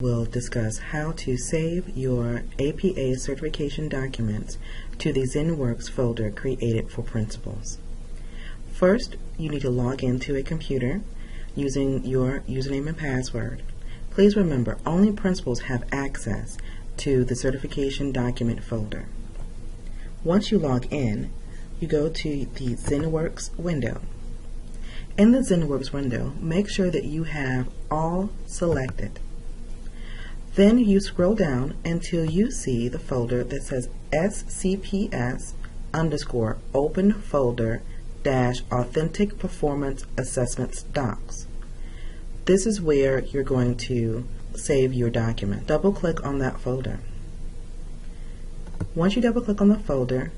We'll discuss how to save your APA certification documents to the ZenWorks folder created for principals. First, you need to log into a computer using your username and password. Please remember, only principals have access to the certification document folder. Once you log in, you go to the ZenWorks window. In the ZenWorks window, make sure that you have all selected. Then you scroll down until you see the folder that says SCPS_open folder -authentic performance assessments docs. This is where you're going to save your document. Double click on that folder. Once you double click on the folder,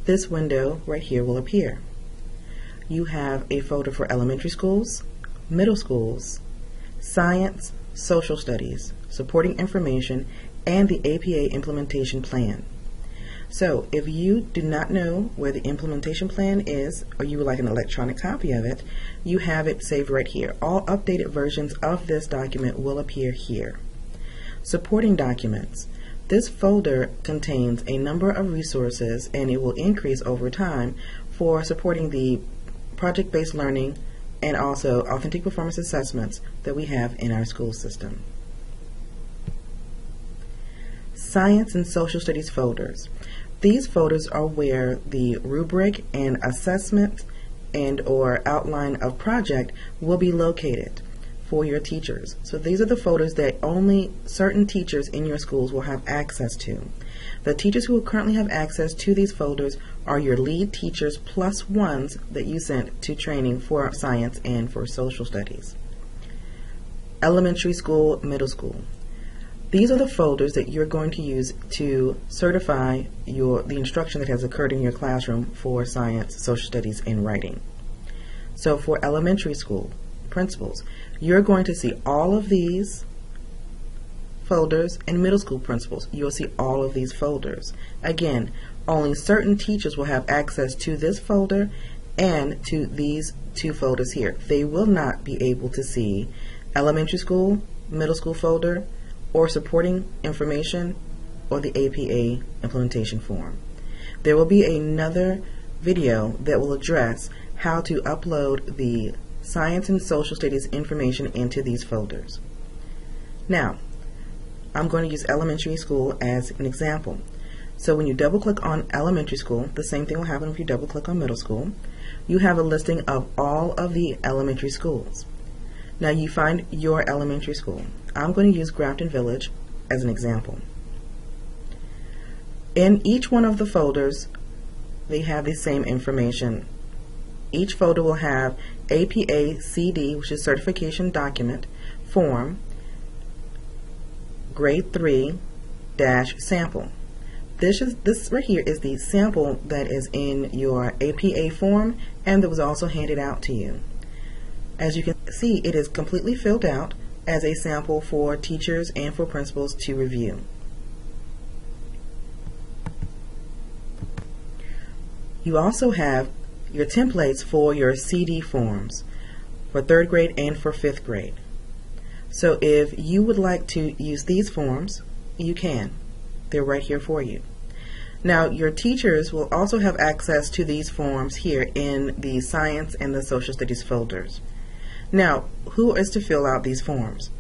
this window right here will appear. You have a folder for elementary schools, middle schools, science, social studies, supporting information, and the APA implementation plan. So if you do not know where the implementation plan is, or you would like an electronic copy of it, you have it saved right here. All updated versions of this document will appear here. Supporting documents. This folder contains a number of resources, and it will increase over time for supporting the project-based learning and also authentic performance assessments that we have in our school system. Science and social studies folders. These folders are where the rubric and assessment and or outline of project will be located for your teachers. So these are the folders that only certain teachers in your schools will have access to. The teachers who currently have access to these folders are your lead teachers plus ones that you sent to training for science and for social studies. Elementary school, middle school. These are the folders that you're going to use to certify the instruction that has occurred in your classroom for science, social studies, and writing. So for elementary school principals, you're going to see all of these folders, and middle school principals, you'll see all of these folders. Again, only certain teachers will have access to this folder and to these two folders here. They will not be able to see elementary school, middle school folder, or supporting information, or the APA implementation form. There will be another video that will address how to upload the science and social studies information into these folders. Now, I'm going to use elementary school as an example. So when you double click on elementary school, the same thing will happen if you double click on middle school. You have a listing of all of the elementary schools. Now you find your elementary school. I'm going to use Grafton Village as an example. In each one of the folders, they have the same information. Each folder will have APA CD, which is certification document, form, grade 3-sample. This right here is the sample that is in your APA form and that was also handed out to you. As you can see, it is completely filled out as a sample for teachers and for principals to review. You also have your templates for your CD forms for 3rd grade and for 5th grade. So if you would like to use these forms, you can. They're right here for you. Now your teachers will also have access to these forms here in the science and the social studies folders. Now, who is to fill out these forms?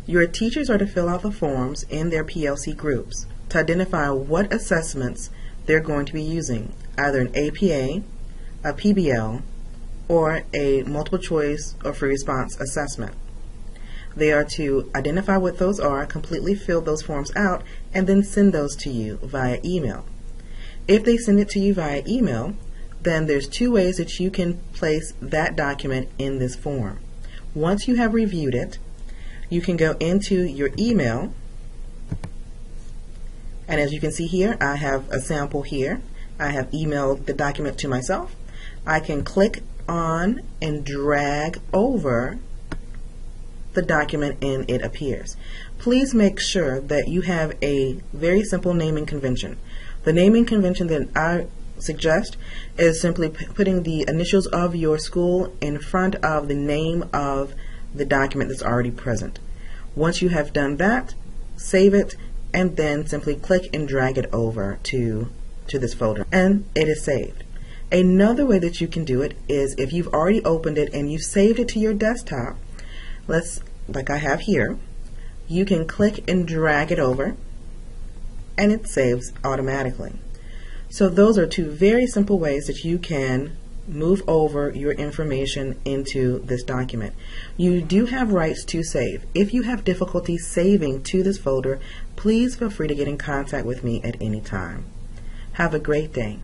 Your teachers are to fill out the forms in their PLC groups to identify what assessments they're going to be using, either an APA, a PBL, or a multiple choice or free response assessment. They are to identify what those are, completely fill those forms out, and then send those to you via email. If they send it to you via email, then there's 2 ways that you can place that document in this form. Once you have reviewed it, you can go into your email, and as you can see here, I have a sample here. I have emailed the document to myself. I can click on and drag over the document and it appears. Please make sure that you have a very simple naming convention. The naming convention that I suggest is simply putting the initials of your school in front of the name of the document that's already present. Once you have done that, save it, and then simply click and drag it over to this folder, and it is saved. Another way that you can do it is if you've already opened it and you've saved it to your desktop, like I have here, you can click and drag it over, and it saves automatically. So those are two very simple ways that you can move over your information into this document. You do have rights to save. If you have difficulty saving to this folder, please feel free to get in contact with me at any time. Have a great day.